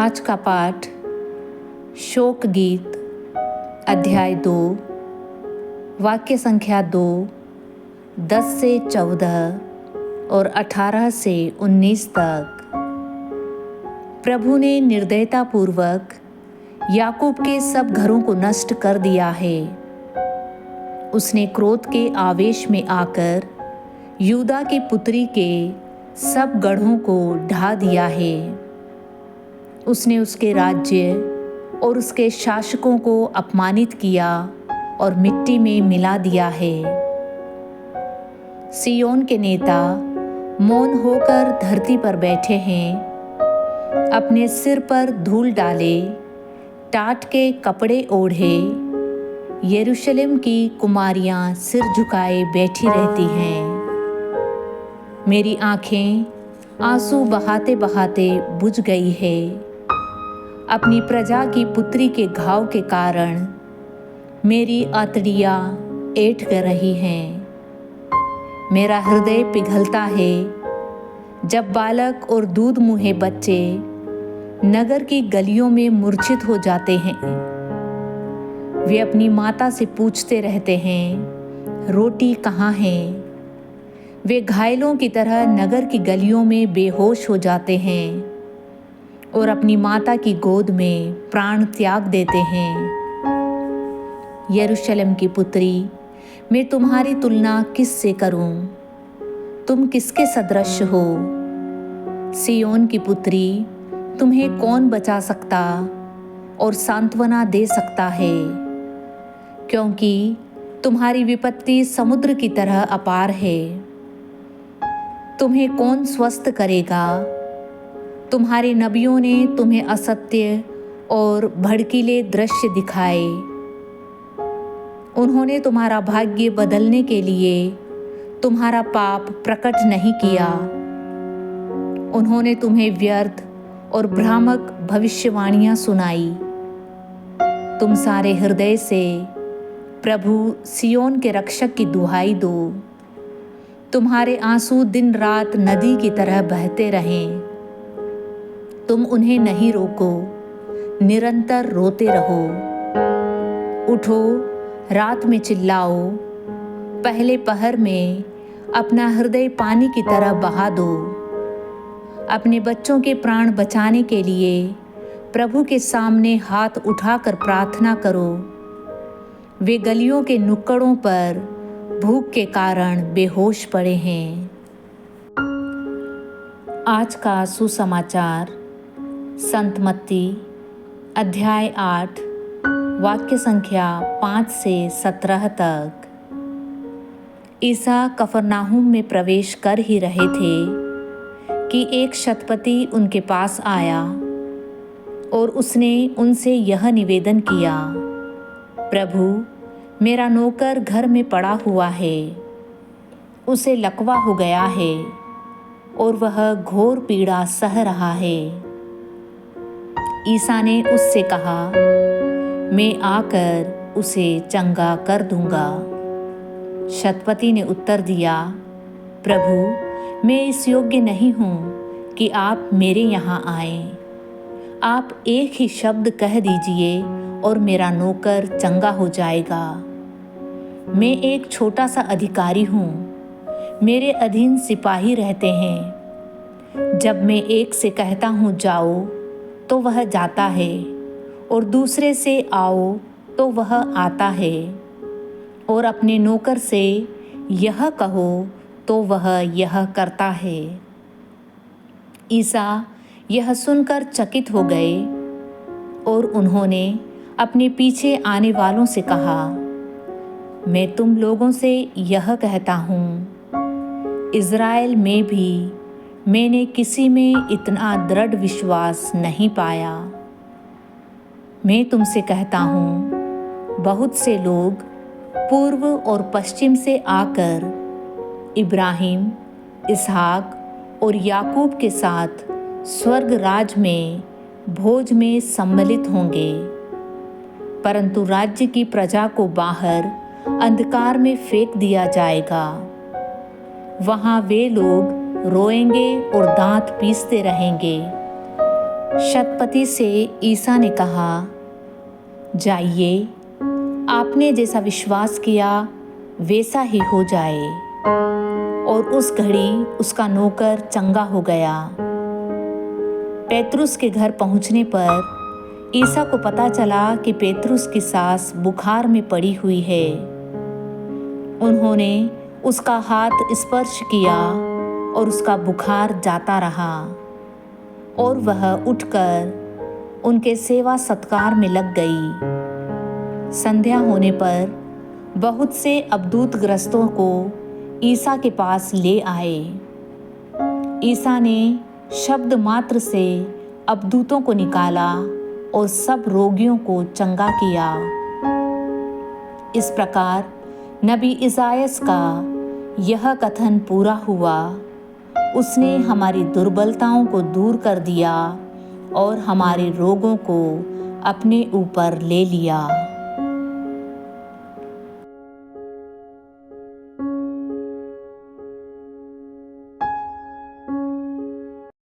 आज का पाठ शोक गीत अध्याय 2 वाक्य संख्या 2 10 से 14 और 18 से 19 तक। प्रभु ने निर्दयतापूर्वक याकूब के सब घरों को नष्ट कर दिया है। उसने क्रोध के आवेश में आकर यूदा की पुत्री के सब गढ़ों को ढा दिया है। उसने उसके राज्य और उसके शासकों को अपमानित किया और मिट्टी में मिला दिया है। सिय्योन के नेता मौन होकर धरती पर बैठे हैं, अपने सिर पर धूल डाले, टाट के कपड़े ओढ़े यरूशलेम की कुमारियां सिर झुकाए बैठी रहती हैं। मेरी आंखें आंसू बहाते बहाते बुझ गई है। अपनी प्रजा की पुत्री के घाव के कारण मेरी आंतड़ियाँ ऐंठ कर रही हैं। मेरा हृदय पिघलता है जब बालक और दूध मुँहे बच्चे नगर की गलियों में मूर्छित हो जाते हैं। वे अपनी माता से पूछते रहते हैं, रोटी कहाँ है? वे घायलों की तरह नगर की गलियों में बेहोश हो जाते हैं और अपनी माता की गोद में प्राण त्याग देते हैं। यरूशलेम की पुत्री, मैं तुम्हारी तुलना किस से करूं? तुम किसके सदृश हो? सिय्योन की पुत्री, तुम्हें कौन बचा सकता और सांत्वना दे सकता है? क्योंकि तुम्हारी विपत्ति समुद्र की तरह अपार है। तुम्हें कौन स्वस्थ करेगा? तुम्हारे नबियों ने तुम्हें असत्य और भड़कीले दृश्य दिखाए। उन्होंने तुम्हारा भाग्य बदलने के लिए तुम्हारा पाप प्रकट नहीं किया। उन्होंने तुम्हें व्यर्थ और भ्रामक भविष्यवाणियां सुनाई। तुम सारे हृदय से प्रभु सिय्योन के रक्षक की दुहाई दो। तुम्हारे आंसू दिन रात नदी की तरह बहते रहें। तुम उन्हें नहीं रोको, निरंतर रोते रहो। उठो, रात में चिल्लाओ, पहले पहर में अपना हृदय पानी की तरह बहा दो। अपने बच्चों के प्राण बचाने के लिए प्रभु के सामने हाथ उठाकर प्रार्थना करो। वे गलियों के नुक्कड़ों पर भूख के कारण बेहोश पड़े हैं। आज का सुसमाचार संत मत्ती अध्याय 8 वाक्य संख्या 5 से 17 तक। ईसा कफरनाहुम में प्रवेश कर ही रहे थे कि एक शतपति उनके पास आया और उसने उनसे यह निवेदन किया, प्रभु, मेरा नौकर घर में पड़ा हुआ है। उसे लकवा हो गया है और वह घोर पीड़ा सह रहा है। ईसा ने उससे कहा, मैं आकर उसे चंगा कर दूंगा। शतपति ने उत्तर दिया, प्रभु, मैं इस योग्य नहीं हूँ कि आप मेरे यहाँ आएं। आप एक ही शब्द कह दीजिए और मेरा नौकर चंगा हो जाएगा। मैं एक छोटा सा अधिकारी हूँ। मेरे अधीन सिपाही रहते हैं। जब मैं एक से कहता हूँ जाओ, तो वह जाता है, और दूसरे से आओ तो वह आता है, और अपने नौकर से यह कहो तो वह यह करता है। ईसा यह सुनकर चकित हो गए और उन्होंने अपने पीछे आने वालों से कहा, मैं तुम लोगों से यह कहता हूँ, इज़राइल में भी मैंने किसी में इतना दृढ़ विश्वास नहीं पाया। मैं तुमसे कहता हूँ, बहुत से लोग पूर्व और पश्चिम से आकर इब्राहिम, इसहाक और याकूब के साथ स्वर्ग राज में भोज में सम्मिलित होंगे, परंतु राज्य की प्रजा को बाहर अंधकार में फेंक दिया जाएगा। वहाँ वे लोग रोएंगे और दांत पीसते रहेंगे। शतपति से ईसा ने कहा, जाइए, आपने जैसा विश्वास किया वैसा ही हो जाए। और उस घड़ी उसका नौकर चंगा हो गया। पेतरुस के घर पहुंचने पर ईसा को पता चला कि पेतरुस की सास बुखार में पड़ी हुई है। उन्होंने उसका हाथ स्पर्श किया और उसका बुखार जाता रहा और वह उठकर उनके सेवा सत्कार में लग गई। संध्या होने पर बहुत से अबदूत ग्रस्तों को ईसा के पास ले आए। ईसा ने शब्द मात्र से अबदूतों को निकाला और सब रोगियों को चंगा किया। इस प्रकार नबी इसायास का यह कथन पूरा हुआ, उसने हमारी दुर्बलताओं को दूर कर दिया और हमारे रोगों को अपने ऊपर ले लिया।